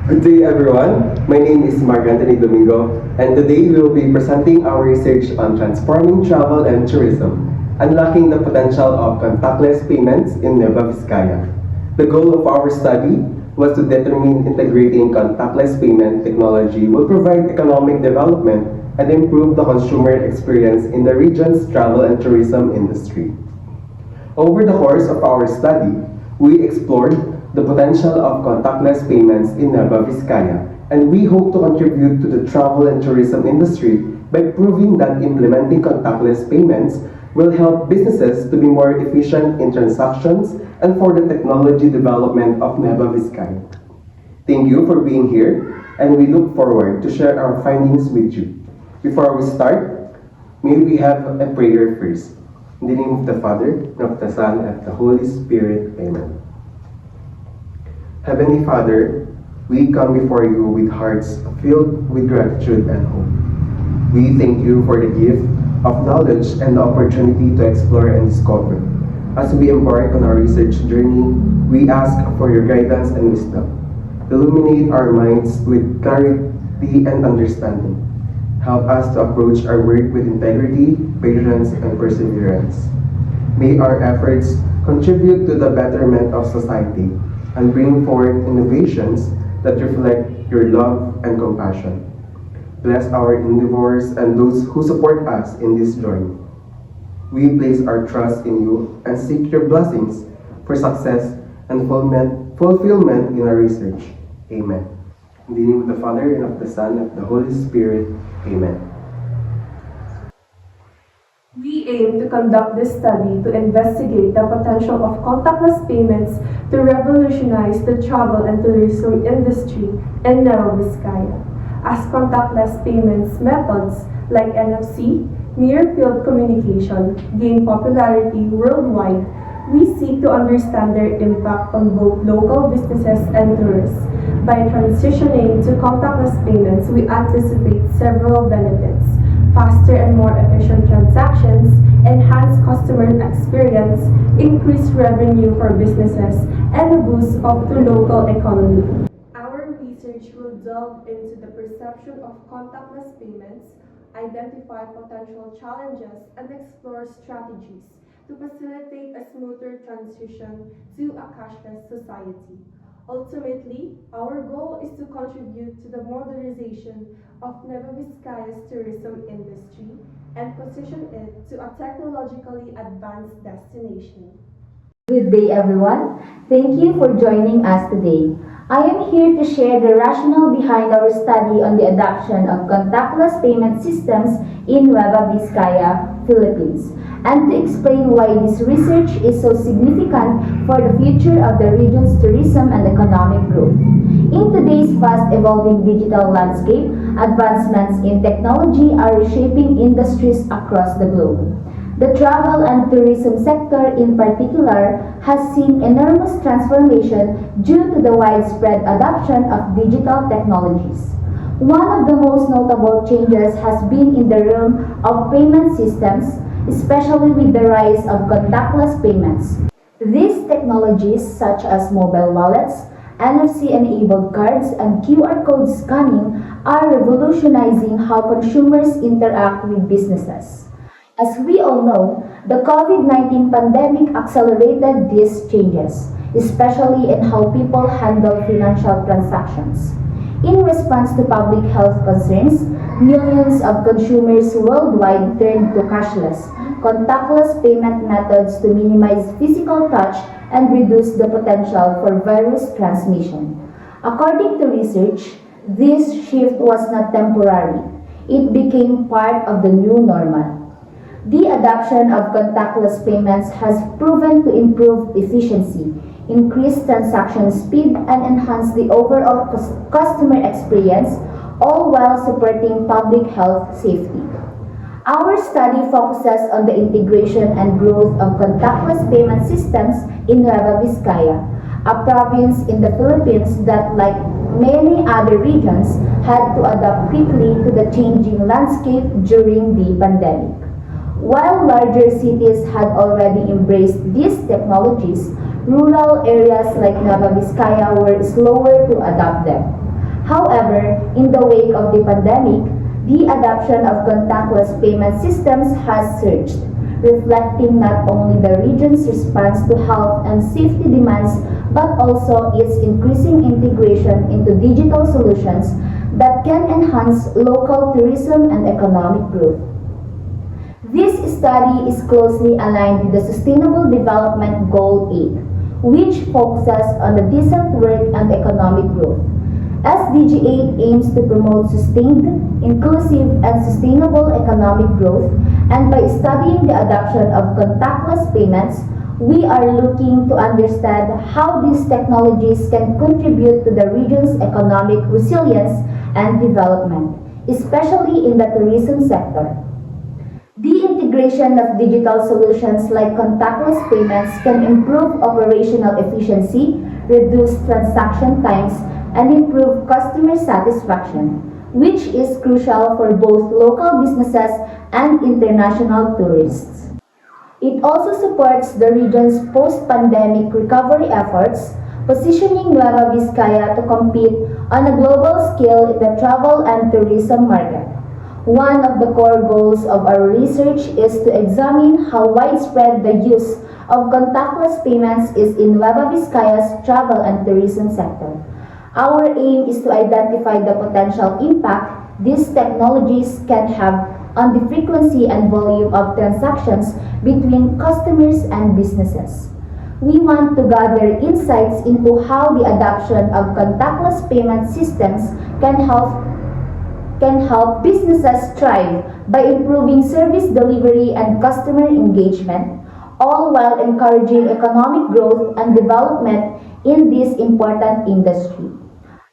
Good day, everyone. My name is Mark Anthony Domingo, and today we will be presenting our research on transforming travel and tourism, unlocking the potential of contactless payments in Nueva Vizcaya. The goal of our study was to determine integrating contactless payment technology will provide economic development and improve the consumer experience in the region's travel and tourism industry. Over the course of our study, we explored the potential of contactless payments in Nueva Vizcaya, and we hope to contribute to the travel and tourism industry by proving that implementing contactless payments will help businesses to be more efficient in transactions and for the technology development of Nueva Vizcaya. Thank you for being here, and we look forward to share our findings with you. Before we start, may we have a prayer first. In the name of the Father, and of the Son, and of the Holy Spirit. Amen. Heavenly Father, we come before you with hearts filled with gratitude and hope. We thank you for the gift of knowledge and the opportunity to explore and discover. As we embark on our research journey, we ask for your guidance and wisdom. Illuminate our minds with clarity and understanding. Help us to approach our work with integrity, patience, and perseverance. May our efforts contribute to the betterment of society and bring forth innovations that reflect your love and compassion. Bless our endeavors and those who support us in this journey. We place our trust in you and seek your blessings for success and fulfillment in our research. Amen. In the name of the Father, and of the Son, and of the Holy Spirit. Amen. We aim to conduct this study to investigate the potential of contactless payments to revolutionize the travel and tourism industry in Nueva Vizcaya. As contactless payments methods like NFC, near-field communication, gain popularity worldwide, we seek to understand their impact on both local businesses and tourists. By transitioning to contactless payments, we anticipate several benefits: faster and more efficient transactions, enhanced customer experience, increased revenue for businesses, and a boost of the local economy. Our research will delve into the perception of contactless payments, identify potential challenges, and explore strategies to facilitate a smoother transition to a cashless society. Ultimately, our goal is to contribute to the modernization of Nueva Vizcaya's tourism industry and position it to a technologically advanced destination. Good day, everyone. Thank you for joining us today. I am here to share the rationale behind our study on the adoption of contactless payment systems in Nueva Vizcaya, Philippines, and to explain why this research is so significant for the future of the region's tourism and economic growth. In today's fast-evolving digital landscape, advancements in technology are reshaping industries across the globe. The travel and tourism sector in particular has seen enormous transformation due to the widespread adoption of digital technologies. One of the most notable changes has been in the realm of payment systems, especially with the rise of contactless payments. These technologies, such as mobile wallets, NFC-enabled cards, and QR code scanning, are revolutionizing how consumers interact with businesses. As we all know, the COVID-19 pandemic accelerated these changes, especially in how people handle financial transactions. In response to public health concerns, millions of consumers worldwide turned to cashless, contactless payment methods to minimize physical touch and reduce the potential for virus transmission. According to research, this shift was not temporary. It became part of the new normal. The adoption of contactless payments has proven to improve efficiency, increase transaction speed, and enhance the overall customer experience, all while supporting public health safety. Our study focuses on the integration and growth of contactless payment systems in Nueva Vizcaya, a province in the Philippines that, like many other regions, had to adapt quickly to the changing landscape during the pandemic. While larger cities had already embraced these technologies, rural areas like Nueva Vizcaya were slower to adopt them. However, in the wake of the pandemic, the adoption of contactless payment systems has surged, reflecting not only the region's response to health and safety demands, but also its increasing integration into digital solutions that can enhance local tourism and economic growth. This study is closely aligned with the Sustainable Development Goal 8, which focuses on the decent work and economic growth. SDG 8 aims to promote sustained, inclusive, and sustainable economic growth, and by studying the adoption of contactless payments, we are looking to understand how these technologies can contribute to the region's economic resilience and development, especially in the tourism sector. The integration of digital solutions like contactless payments can improve operational efficiency, reduce transaction times, and improve customer satisfaction, which is crucial for both local businesses and international tourists. It also supports the region's post-pandemic recovery efforts, positioning Nueva Vizcaya to compete on a global scale in the travel and tourism market. One of the core goals of our research is to examine how widespread the use of contactless payments is in Nueva Vizcaya's travel and tourism sector. Our aim is to identify the potential impact these technologies can have on the frequency and volume of transactions between customers and businesses. We want to gather insights into how the adoption of contactless payment systems can help businesses thrive by improving service delivery and customer engagement, all while encouraging economic growth and development in this important industry.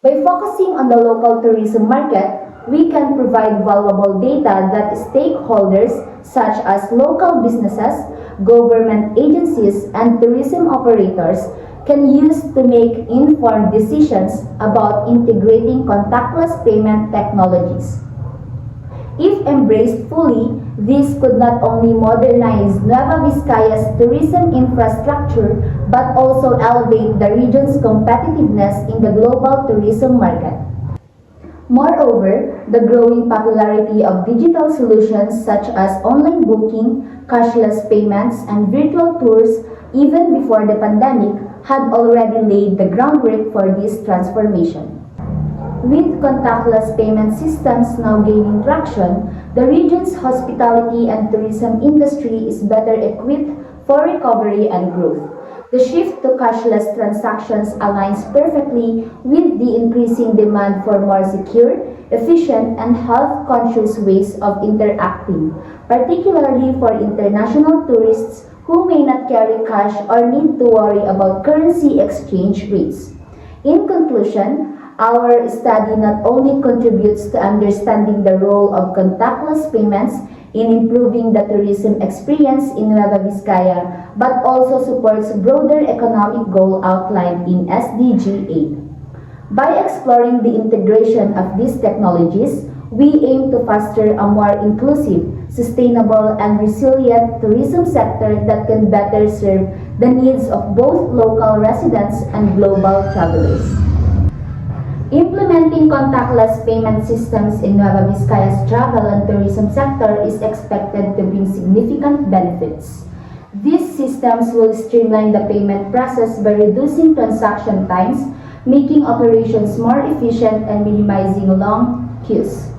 By focusing on the local tourism market, we can provide valuable data that stakeholders such as local businesses, government agencies, and tourism operators can use to make informed decisions about integrating contactless payment technologies. If embraced fully, this could not only modernize Nueva Vizcaya's tourism infrastructure but also elevate the region's competitiveness in the global tourism market. Moreover, the growing popularity of digital solutions such as online booking, cashless payments, and virtual tours even before the pandemic had already laid the groundwork for this transformation. With contactless payment systems now gaining traction, the region's hospitality and tourism industry is better equipped for recovery and growth. The shift to cashless transactions aligns perfectly with the increasing demand for more secure, efficient, and health-conscious ways of interacting, particularly for international tourists who may not carry cash or need to worry about currency exchange rates. In conclusion, our study not only contributes to understanding the role of contactless payments in improving the tourism experience in Nueva Vizcaya, but also supports broader economic goal outlined in SDG 8. By exploring the integration of these technologies, we aim to foster a more inclusive, sustainable, and resilient tourism sector that can better serve the needs of both local residents and global travelers. Implementing contactless payment systems in Nueva Vizcaya's travel and tourism sector is expected to bring significant benefits. These systems will streamline the payment process by reducing transaction times, making operations more efficient, and minimizing long queues.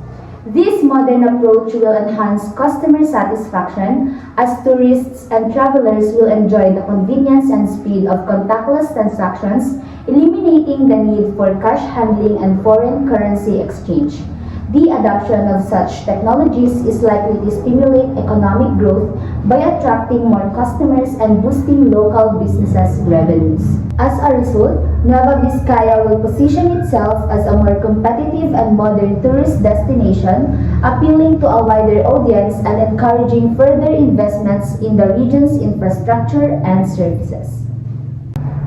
This modern approach will enhance customer satisfaction as tourists and travelers will enjoy the convenience and speed of contactless transactions, eliminating the need for cash handling and foreign currency exchange. The adoption of such technologies is likely to stimulate economic growth by attracting more customers and boosting local businesses' revenues. As a result, Nueva Vizcaya will position itself as a more competitive and modern tourist destination, appealing to a wider audience and encouraging further investments in the region's infrastructure and services.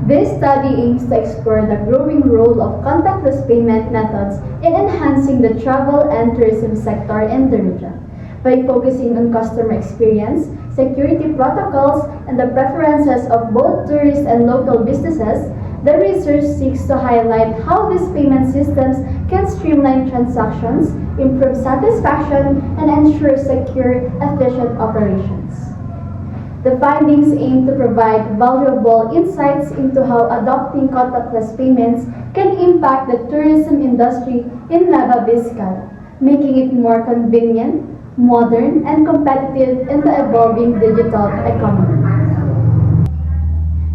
This study aims to explore the growing role of contactless payment methods in enhancing the travel and tourism sector in the region. By focusing on customer experience, security protocols, and the preferences of both tourists and local businesses, the research seeks to highlight how these payment systems can streamline transactions, improve satisfaction, and ensure secure, efficient operations. The findings aim to provide valuable insights into how adopting contactless payments can impact the tourism industry in Nueva Vizcaya, making it more convenient, modern, and competitive in the evolving digital economy.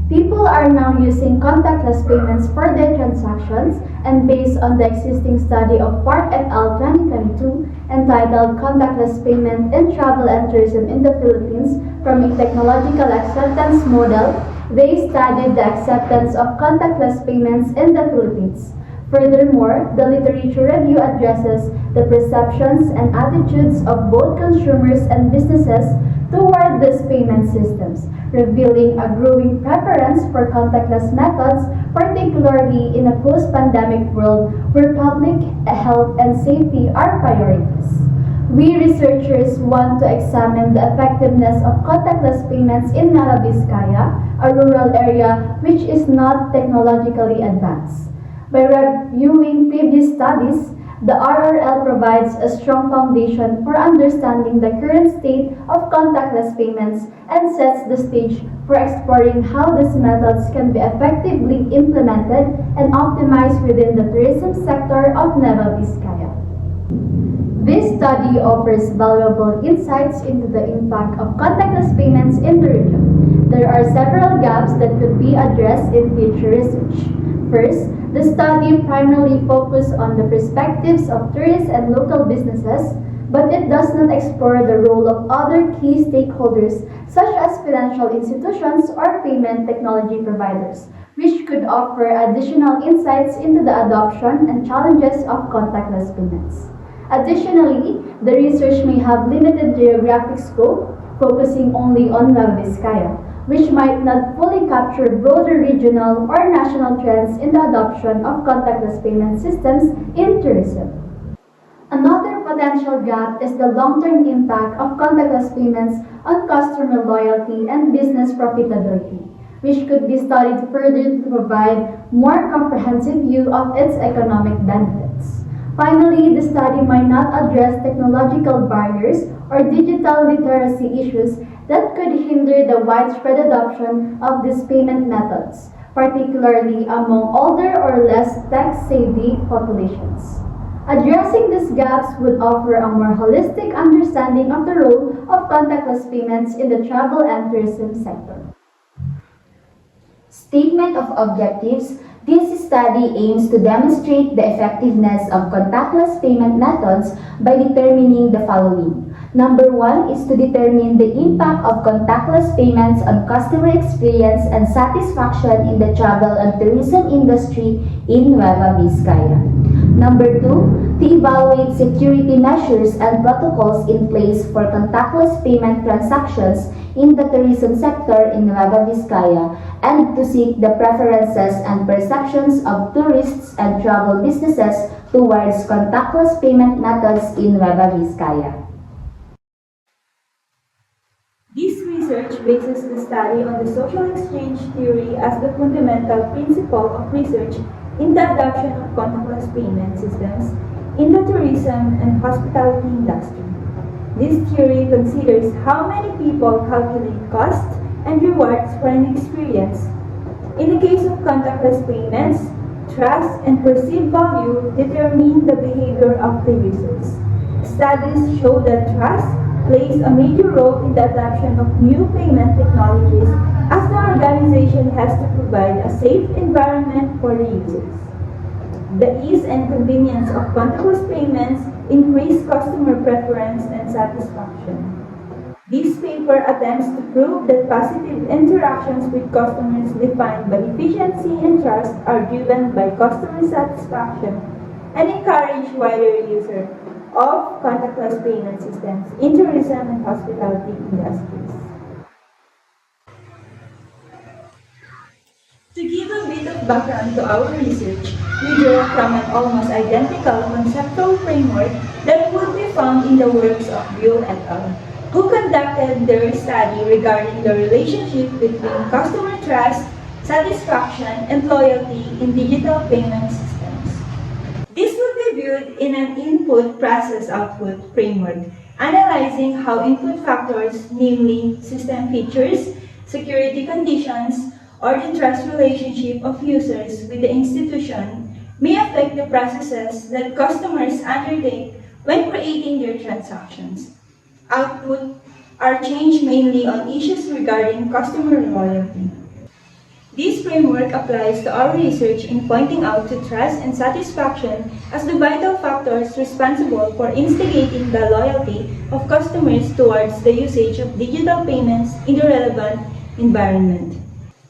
People are now using contactless payments for their transactions, and based on the existing study of Park et al. 2022 entitled Contactless Payment in Travel and Tourism in the Philippines from a Technological Acceptance Model, they studied the acceptance of contactless payments in the Philippines. Furthermore, the literature review addresses the perceptions and attitudes of both consumers and businesses toward these payment systems, revealing a growing preference for contactless methods, particularly in a post-pandemic world where public health and safety are priorities. We researchers want to examine the effectiveness of contactless payments in Nueva Vizcaya, a rural area which is not technologically advanced. By reviewing previous studies, the RRL provides a strong foundation for understanding the current state of contactless payments and sets the stage for exploring how these methods can be effectively implemented and optimized within the tourism sector of Nueva Vizcaya. This study offers valuable insights into the impact of contactless payments in the region. There are several gaps that could be addressed in future research. First, the study primarily focused on the perspectives of tourists and local businesses, but it does not explore the role of other key stakeholders such as financial institutions or payment technology providers, which could offer additional insights into the adoption and challenges of contactless payments. Additionally, the research may have limited geographic scope, focusing only on Nueva Vizcaya, which might not fully capture broader regional or national trends in the adoption of contactless payment systems in tourism. Another potential gap is the long-term impact of contactless payments on customer loyalty and business profitability, which could be studied further to provide more comprehensive view of its economic benefits. Finally, the study might not address technological barriers or digital literacy issues that could hinder the widespread adoption of these payment methods, particularly among older or less tech-savvy populations. Addressing these gaps would offer a more holistic understanding of the role of contactless payments in the travel and tourism sector. Statement of objectives. This study aims to demonstrate the effectiveness of contactless payment methods by determining the following. Number 1 is to determine the impact of contactless payments on customer experience and satisfaction in the travel and tourism industry in Nueva Vizcaya. Number 2, to evaluate security measures and protocols in place for contactless payment transactions in the tourism sector in Nueva Vizcaya and to seek the preferences and perceptions of tourists and travel businesses towards contactless payment methods in Nueva Vizcaya. This research bases the study on the social exchange theory as the fundamental principle of research in the adoption of contactless payment systems in the tourism and hospitality industry. This theory considers how many people calculate cost and rewards for an experience. In the case of contactless payments, trust and perceived value determine the behavior of the users. Studies show that trust plays a major role in the adoption of new payment technologies as the organization has to provide a safe environment for the users. The ease and convenience of contactless payments increase customer preference and satisfaction. This paper attempts to prove that positive interactions with customers defined by efficiency and trust are driven by customer satisfaction and encourage wider use of contactless payment systems in tourism and hospitality industries. To give a bit of background to our research, we draw from an almost identical conceptual framework that would be found in the works of Buell et al., who conducted their study regarding the relationship between customer trust, satisfaction, and loyalty in digital payment systems. This will be viewed in an input process output framework, analyzing how input factors, namely system features, security conditions, or the trust relationship of users with the institution, may affect the processes that customers undertake when creating their transactions. Output are changed mainly on issues regarding customer loyalty. This framework applies to our research in pointing out to trust and satisfaction as the vital factors responsible for instigating the loyalty of customers towards the usage of digital payments in the relevant environment.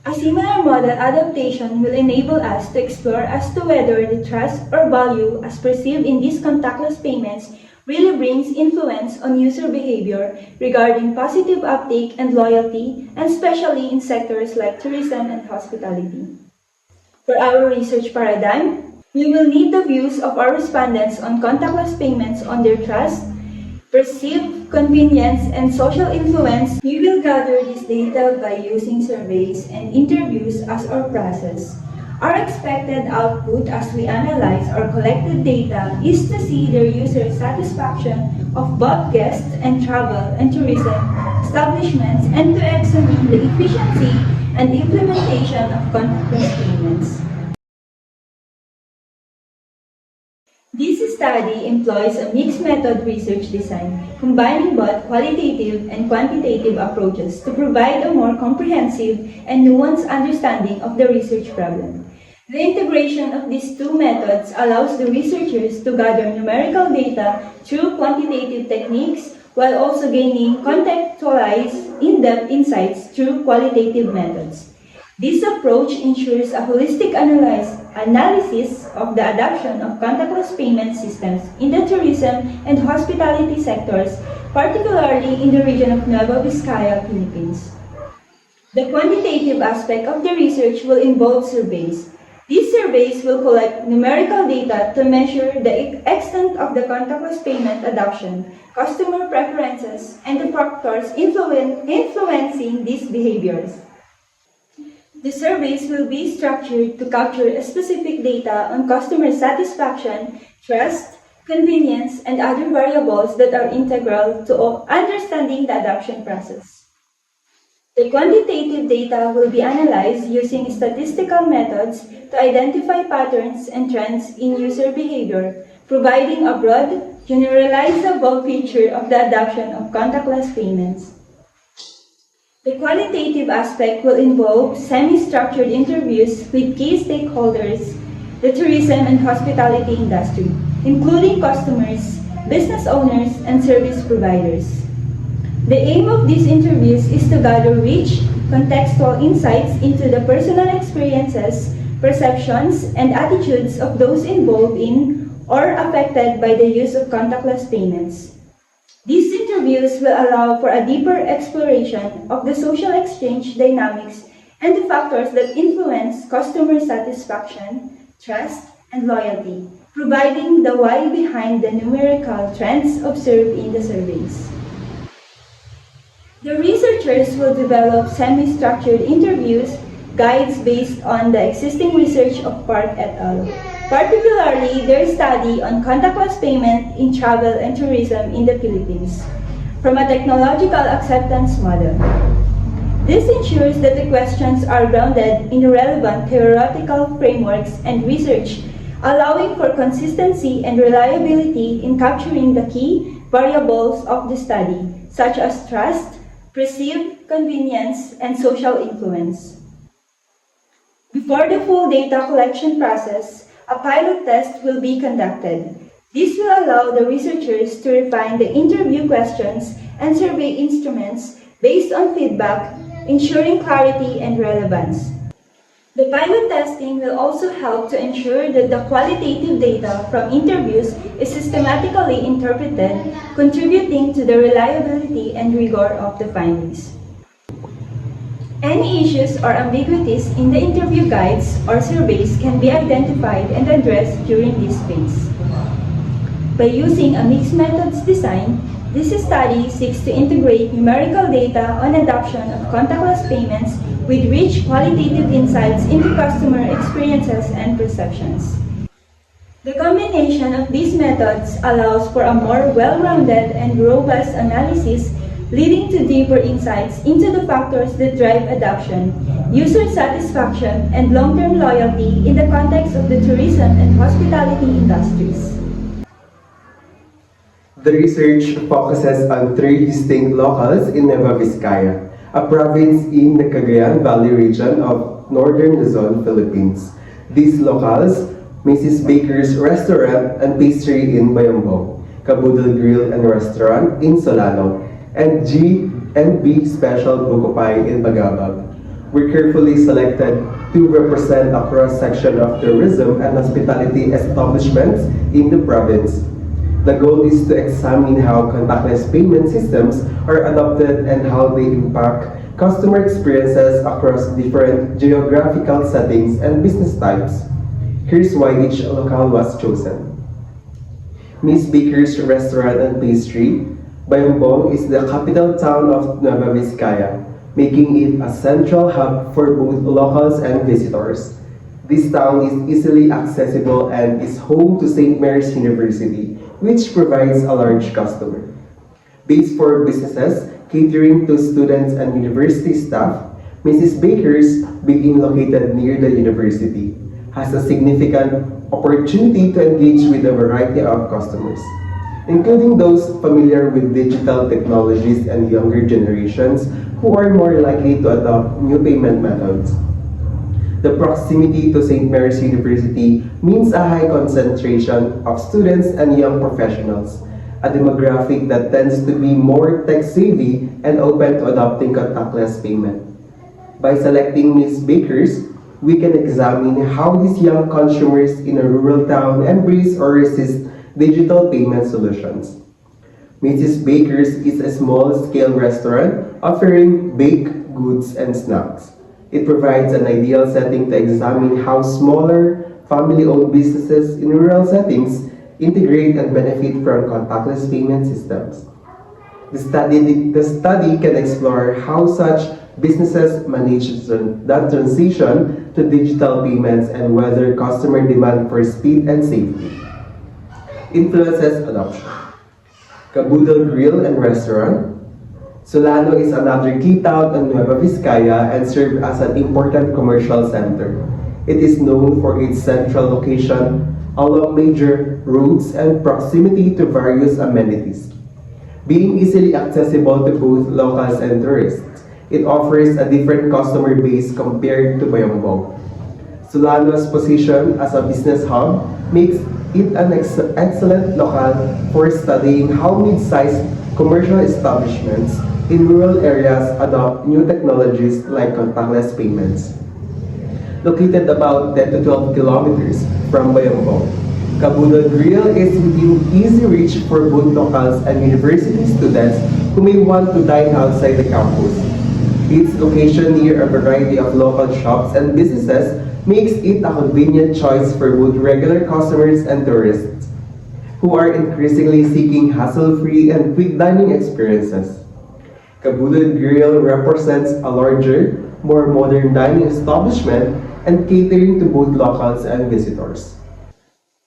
A similar model adaptation will enable us to explore as to whether the trust or value as perceived in these contactless payments really brings influence on user behavior regarding positive uptake and loyalty, and especially in sectors like tourism and hospitality. For our research paradigm, we will need the views of our respondents on contactless payments on their trust, perceived convenience, and social influence. We will gather this data by using surveys and interviews as our process. Our expected output as we analyze our collected data is to see the user satisfaction of both guests and travel and tourism establishments, and to examine the efficiency and implementation of contactless payments. This study employs a mixed method research design, combining both qualitative and quantitative approaches to provide a more comprehensive and nuanced understanding of the research problem. The integration of these two methods allows the researchers to gather numerical data through quantitative techniques while also gaining contextualized, in-depth insights through qualitative methods. This approach ensures a holistic analysis of the adoption of contactless payment systems in the tourism and hospitality sectors, particularly in the region of Nueva Vizcaya, Philippines. The quantitative aspect of the research will involve surveys. These surveys will collect numerical data to measure the extent of the contactless payment adoption, customer preferences, and the factors influencing these behaviors. The surveys will be structured to capture specific data on customer satisfaction, trust, convenience, and other variables that are integral to understanding the adoption process. The quantitative data will be analyzed using statistical methods to identify patterns and trends in user behavior, providing a broad, generalizable picture of the adoption of contactless payments. The qualitative aspect will involve semi-structured interviews with key stakeholders, the tourism and hospitality industry, including customers, business owners, and service providers. The aim of these interviews is to gather rich, contextual insights into the personal experiences, perceptions, and attitudes of those involved in or affected by the use of contactless payments. These interviews will allow for a deeper exploration of the social exchange dynamics and the factors that influence customer satisfaction, trust, and loyalty, providing the why behind the numerical trends observed in the surveys. The researchers will develop semi-structured interviews guides based on the existing research of Park et al., particularly their study on contactless payment in travel and tourism in the Philippines, from a technological acceptance model. This ensures that the questions are grounded in relevant theoretical frameworks and research, allowing for consistency and reliability in capturing the key variables of the study, such as trust, perceived convenience, and social influence. Before the full data collection process, a pilot test will be conducted. This will allow the researchers to refine the interview questions and survey instruments based on feedback, ensuring clarity and relevance. The pilot testing will also help to ensure that the qualitative data from interviews is systematically interpreted, contributing to the reliability and rigor of the findings. Any issues or ambiguities in the interview guides or surveys can be identified and addressed during this phase. By using a mixed methods design, This study seeks to integrate numerical data on adoption of contactless payments with rich qualitative insights into customer experiences and perceptions. The combination of these methods allows for a more well-rounded and robust analysis, leading to deeper insights into the factors that drive adoption, user satisfaction, and long-term loyalty in the context of the tourism and hospitality industries. The research focuses on 3 distinct locales in Nueva Vizcaya, a province in the Cagayan Valley region of northern Luzon, Philippines. These locales, Mrs. Baker's Restaurant and Pastry in Bayambong, Kabudal Grill and Restaurant in Solano, and G&B Special Bukopay in Bagabag, were carefully selected to represent a cross-section of tourism and hospitality establishments in the province. The goal is to examine how contactless payment systems are adopted and how they impact customer experiences across different geographical settings and business types. Here's why each locale was chosen. Miss Baker's Restaurant and Pastry, Bayambong is the capital town of Nueva Vizcaya, making it a central hub for both locals and visitors. This town is easily accessible and is home to St. Mary's University, which provides a large customer base for businesses catering to students and university staff. Mrs. Baker's, being located near the university, has a significant opportunity to engage with a variety of customers, including those familiar with digital technologies and younger generations who are more likely to adopt new payment methods. The proximity to St. Mary's University means a high concentration of students and young professionals, a demographic that tends to be more tech-savvy and open to adopting contactless payment. By selecting Miss Baker's, we can examine how these young consumers in a rural town embrace or resist digital payment solutions. Mrs. Baker's is a small-scale restaurant offering baked goods and snacks. It provides an ideal setting to examine how smaller, family-owned businesses in rural settings integrate and benefit from contactless payment systems. The study can explore how such businesses manage that transition to digital payments and whether customer demand for speed and safety influences adoption. Kabudal Grill and Restaurant, Solano is another key town in Nueva Vizcaya and serves as an important commercial center. It is known for its central location along major roads and proximity to various amenities. Being easily accessible to both locals and tourists, it offers a different customer base compared to Bayambong. Solano's position as a business hub makes it an excellent locale for studying how mid-sized commercial establishments in rural areas adopt new technologies like contactless payments. Located about 10 to 12 kilometers from Bayambong, Kabudal Grill is within easy reach for both locals and university students who may want to dine outside the campus. Its location near a variety of local shops and businesses makes it a convenient choice for both regular customers and tourists who are increasingly seeking hassle-free and quick dining experiences. Kabudal Grill represents a larger, more modern dining establishment and catering to both locals and visitors.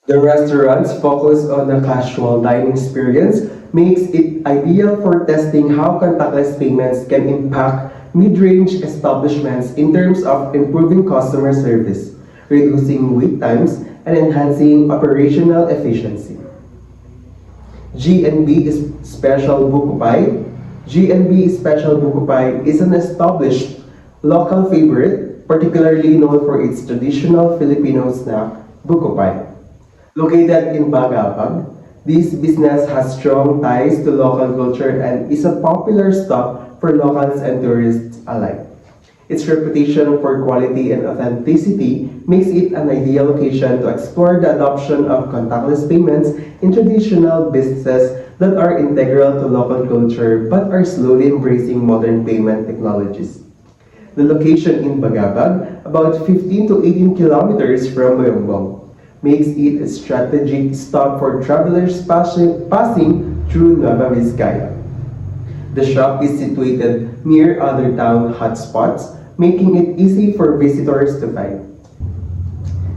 The restaurant's focus on a casual dining experience makes it ideal for testing how contactless payments can impact mid-range establishments in terms of improving customer service, reducing wait times, and enhancing operational efficiency. G&B Special Bukopay. G&B Special Bukopay is an established local favorite, particularly known for its traditional Filipino snack, Bukopay. Located in Bagabag, this business has strong ties to local culture and is a popular stop for locals and tourists alike. Its reputation for quality and authenticity makes it an ideal location to explore the adoption of contactless payments in traditional businesses that are integral to local culture but are slowly embracing modern payment technologies. The location in Bagabag, about 15 to 18 kilometers from Bayambong, makes it a strategic stop for travelers passing through Nueva Vizcaya. The shop is situated near other town hotspots, making it easy for visitors to find.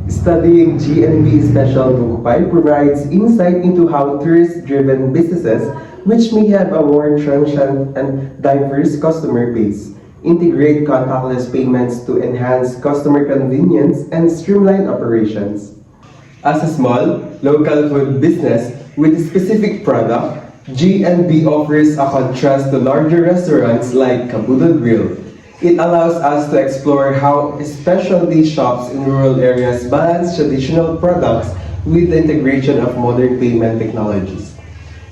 Studying GNB Special Bukupay provides insight into how tourist-driven businesses, which may have a more transient and diverse customer base, integrate contactless payments to enhance customer convenience and streamline operations. As a small, local food business with a specific product, GNB offers a contrast to larger restaurants like Cabudo Grill. It allows us to explore how specialty shops in rural areas balance traditional products with the integration of modern payment technologies.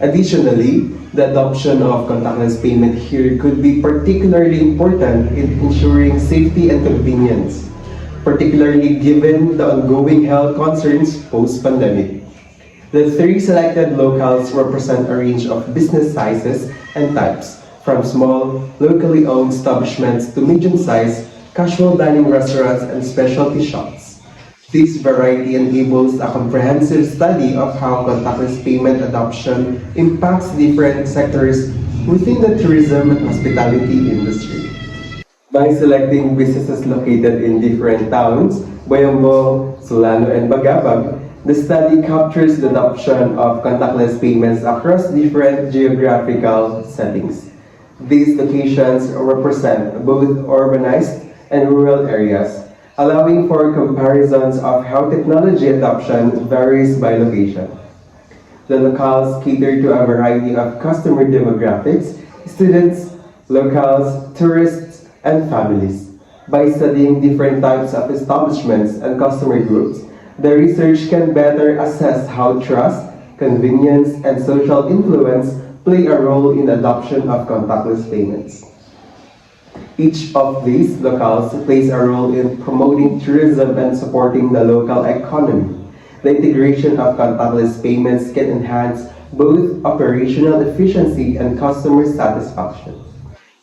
Additionally, the adoption of contactless payment here could be particularly important in ensuring safety and convenience, particularly given the ongoing health concerns post-pandemic. The 3 selected locales represent a range of business sizes and types, from small, locally owned establishments to medium-sized, casual dining restaurants and specialty shops. This variety enables a comprehensive study of how contactless payment adoption impacts different sectors within the tourism and hospitality industry. By selecting businesses located in different towns, Boyombo, Solano, and Bagabag, the study captures the adoption of contactless payments across different geographical settings. These locations represent both urbanized and rural areas, allowing for comparisons of how technology adoption varies by location. The locales cater to a variety of customer demographics, students, locals, tourists, and families. By studying different types of establishments and customer groups, the research can better assess how trust, convenience, and social influence play a role in the adoption of contactless payments. Each of these locales plays a role in promoting tourism and supporting the local economy. The integration of contactless payments can enhance both operational efficiency and customer satisfaction,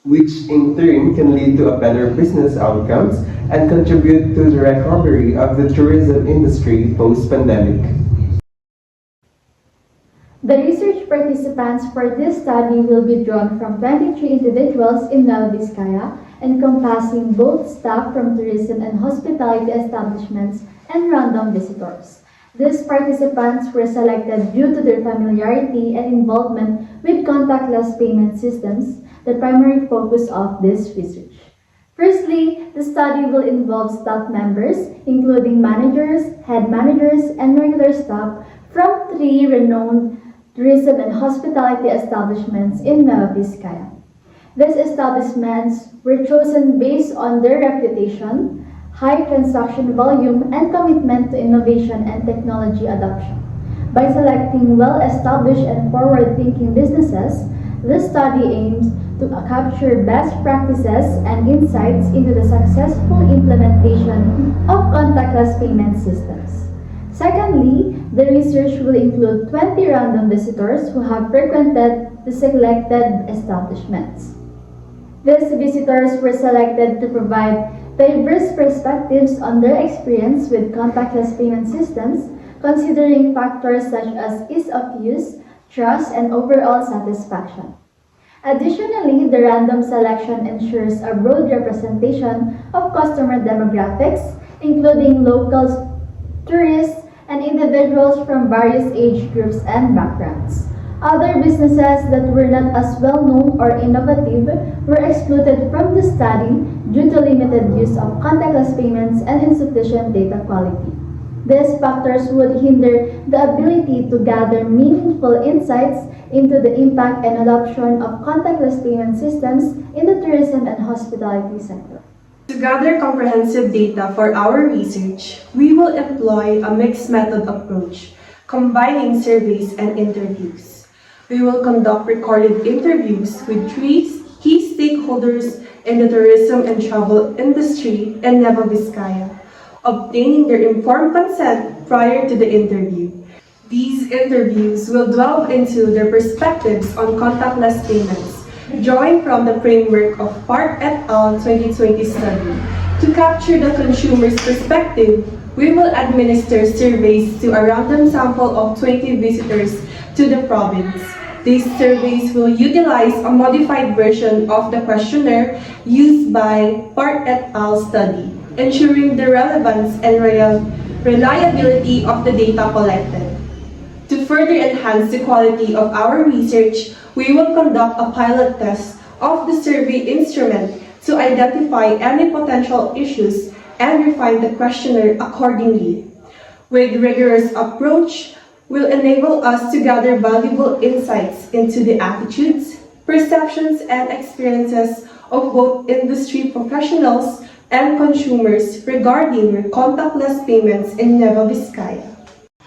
which in turn can lead to a better business outcomes and contribute to the recovery of the tourism industry post-pandemic. The research participants for this study will be drawn from 23 individuals in Nueva Vizcaya, encompassing both staff from tourism and hospitality establishments and random visitors. These participants were selected due to their familiarity and involvement with contactless payment systems, the primary focus of this research. Firstly, the study will involve staff members, including managers, head managers, and regular staff from 3 renowned tourism and hospitality establishments in Nueva Vizcaya. These establishments were chosen based on their reputation, high transaction volume, and commitment to innovation and technology adoption. By selecting well-established and forward-thinking businesses, this study aims to capture best practices and insights into the successful implementation of contactless payment systems. Secondly, the research will include 20 random visitors who have frequented the selected establishments. These visitors were selected to provide diverse perspectives on their experience with contactless payment systems, considering factors such as ease of use, trust, and overall satisfaction. Additionally, the random selection ensures a broad representation of customer demographics, including locals, tourists, and individuals from various age groups and backgrounds. Other businesses that were not as well known or innovative were excluded from the study due to limited use of contactless payments and insufficient data quality. These factors would hinder the ability to gather meaningful insights into the impact and adoption of contactless payment systems in the tourism and hospitality sector. To gather comprehensive data for our research, we will employ a mixed method approach, combining surveys and interviews. We will conduct recorded interviews with 3 key stakeholders in the tourism and travel industry in Nueva Vizcaya, obtaining their informed consent prior to the interview. These interviews will delve into their perspectives on contactless payments, drawing from the framework of Park et al. 2020 study. To capture the consumer's perspective, we will administer surveys to a random sample of 20 visitors to the province. These surveys will utilize a modified version of the questionnaire used by Park et al. Study, ensuring the relevance and reliability of the data collected. To further enhance the quality of our research, we will conduct a pilot test of the survey instrument to identify any potential issues and refine the questionnaire accordingly. With rigorous approach, will enable us to gather valuable insights into the attitudes, perceptions, and experiences of both industry professionals and consumers regarding contactless payments in Nueva Vizcaya.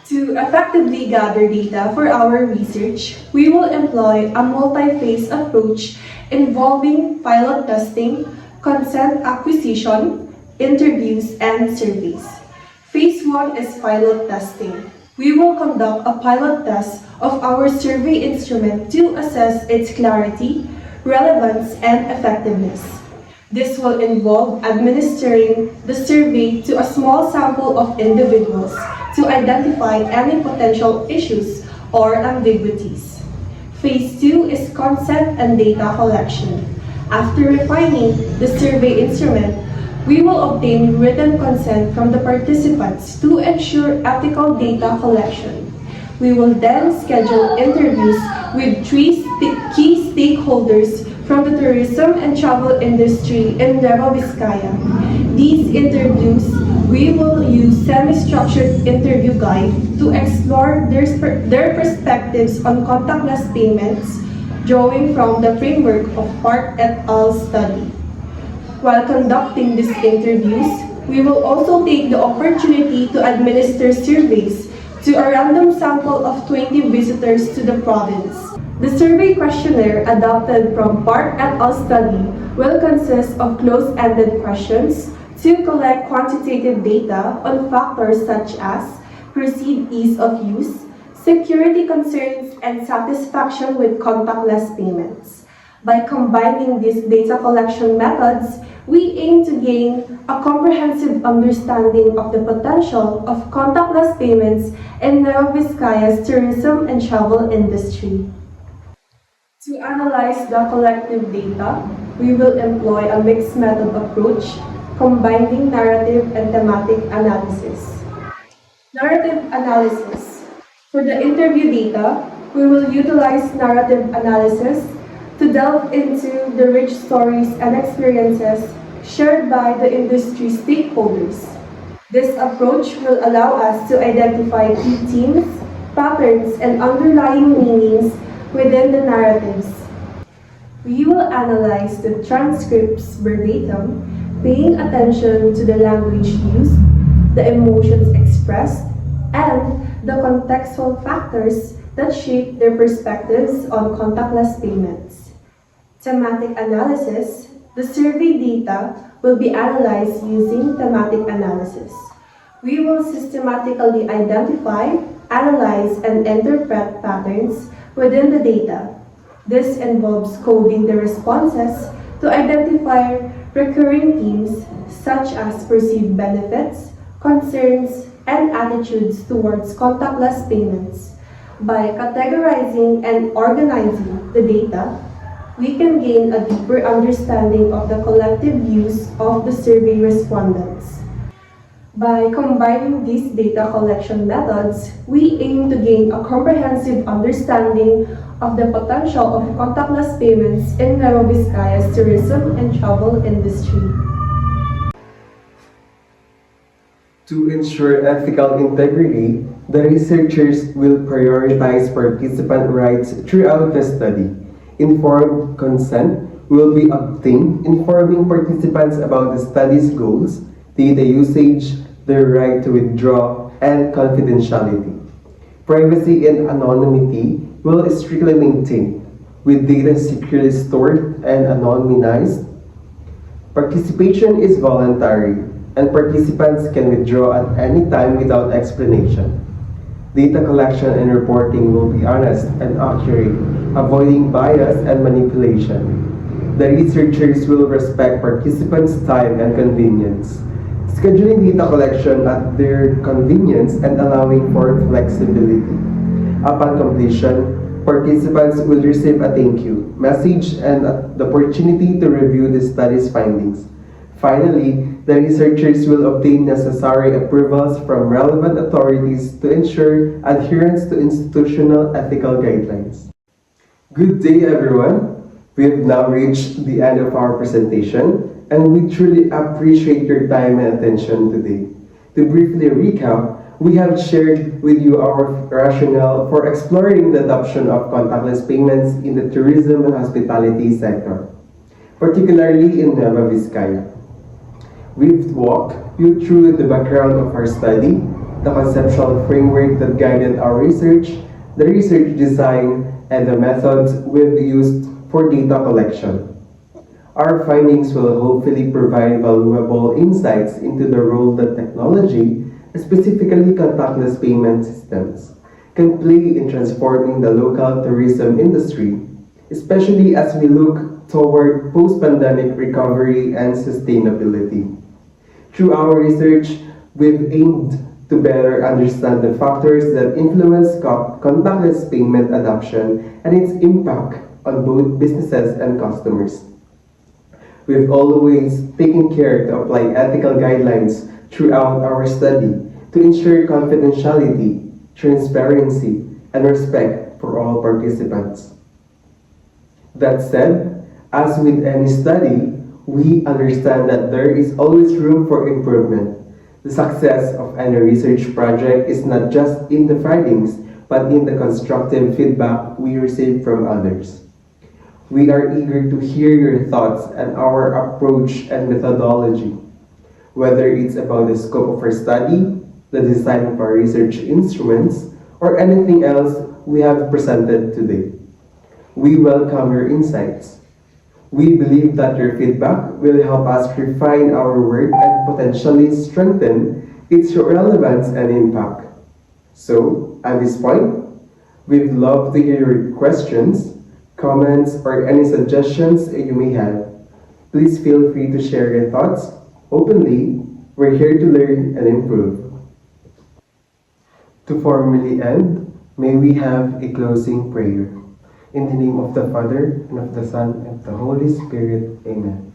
To effectively gather data for our research, we will employ a multi-phase approach involving pilot testing, consent acquisition, interviews, and surveys. Phase 1 is pilot testing. We will conduct a pilot test of our survey instrument to assess its clarity, relevance, and effectiveness. This will involve administering the survey to a small sample of individuals to identify any potential issues or ambiguities. Phase 2 is concept and data collection. After refining the survey instrument, we will obtain written consent from the participants to ensure ethical data collection. We will then schedule interviews with three key stakeholders from the tourism and travel industry in Nueva Vizcaya. These interviews, we will use semi-structured interview guide to explore their perspectives on contactless payments, drawing from the framework of Park et al. Study. While conducting these interviews, we will also take the opportunity to administer surveys to a random sample of 20 visitors to the province. The survey questionnaire adopted from Park et al. Study will consist of close-ended questions to collect quantitative data on factors such as perceived ease of use, security concerns, and satisfaction with contactless payments. By combining these data collection methods, we aim to gain a comprehensive understanding of the potential of contactless payments in Nueva Vizcaya's tourism and travel industry. To analyze the collective data, we will employ a mixed method approach, combining narrative and thematic analysis. Narrative analysis. For the interview data, we will utilize narrative analysis to delve into the rich stories and experiences shared by the industry stakeholders. This approach will allow us to identify key themes, patterns, and underlying meanings within the narratives. We will analyze the transcripts verbatim, paying attention to the language used, the emotions expressed, and the contextual factors that shape their perspectives on contactless payments. Thematic analysis. The survey data will be analyzed using thematic analysis. We will systematically identify, analyze, and interpret patterns within the data. This involves coding the responses to identify recurring themes such as perceived benefits, concerns, and attitudes towards contactless payments. By categorizing and organizing the data, we can gain a deeper understanding of the collective views of the survey respondents. By combining these data collection methods, we aim to gain a comprehensive understanding of the potential of contactless payments in Nueva Vizcaya's tourism and travel industry. To ensure ethical integrity, the researchers will prioritize participant rights throughout the study. Informed consent will be obtained, informing participants about the study's goals, data usage, their right to withdraw, and confidentiality. Privacy and anonymity will be strictly maintained, with data securely stored and anonymized. Participation is voluntary, and participants can withdraw at any time without explanation. Data collection and reporting will be honest and accurate, avoiding bias and manipulation. The researchers will respect participants' time and convenience, scheduling data collection at their convenience and allowing for flexibility. Upon completion, Participants will receive a thank you message and the opportunity to review the study's findings. Finally, the researchers will obtain necessary approvals from relevant authorities to ensure adherence to institutional ethical guidelines. Good day, everyone. We have now reached the end of our presentation, and we truly appreciate your time and attention today. To briefly recap, we have shared with you our rationale for exploring the adoption of contactless payments in the tourism and hospitality sector, particularly in Nueva Vizcaya. We've walked you through the background of our study, the conceptual framework that guided our research, the research design, and the methods we've used for data collection. Our findings will hopefully provide valuable insights into the role that technology, specifically contactless payment systems, can play in transforming the local tourism industry, especially as we look toward post-pandemic recovery and sustainability. Through our research, we've aimed to better understand the factors that influence contactless payment adoption and its impact on both businesses and customers. We've always taken care to apply ethical guidelines throughout our study to ensure confidentiality, transparency, and respect for all participants. That said, as with any study, we understand that there is always room for improvement. The success of any research project is not just in the findings, but in the constructive feedback we receive from others. We are eager to hear your thoughts on our approach and methodology, whether it's about the scope of our study, the design of our research instruments, or anything else we have presented today. We welcome your insights. We believe that your feedback will help us refine our work and potentially strengthen its relevance and impact. So, at this point, we'd love to hear your questions, comments, or any suggestions you may have. Please feel free to share your thoughts openly. We're here to learn and improve. To formally end, may we have a closing prayer. In the name of the Father, and of the Son, and of the Holy Spirit. Amen.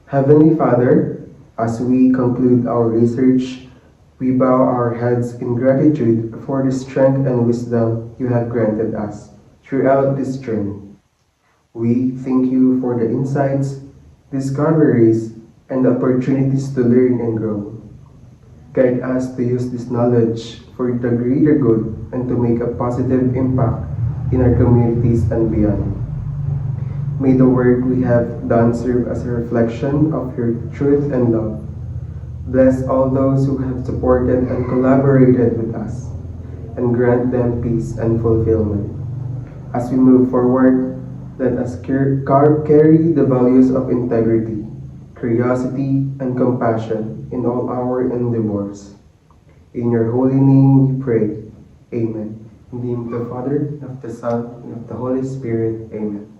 Heavenly Father, as we conclude our research, we bow our heads in gratitude for the strength and wisdom you have granted us throughout this journey. We thank you for the insights, discoveries, and opportunities to learn and grow. Guide us to use this knowledge for the greater good and to make a positive impact in our communities and beyond. May the work we have done serve as a reflection of your truth and love. Bless all those who have supported and collaborated with us, and grant them peace and fulfillment. As we move forward, let us carry the values of integrity, curiosity, and compassion in all our endeavors. In your holy name we pray. Amen. In the name of the Father, and of the Son, and of the Holy Spirit. Amen.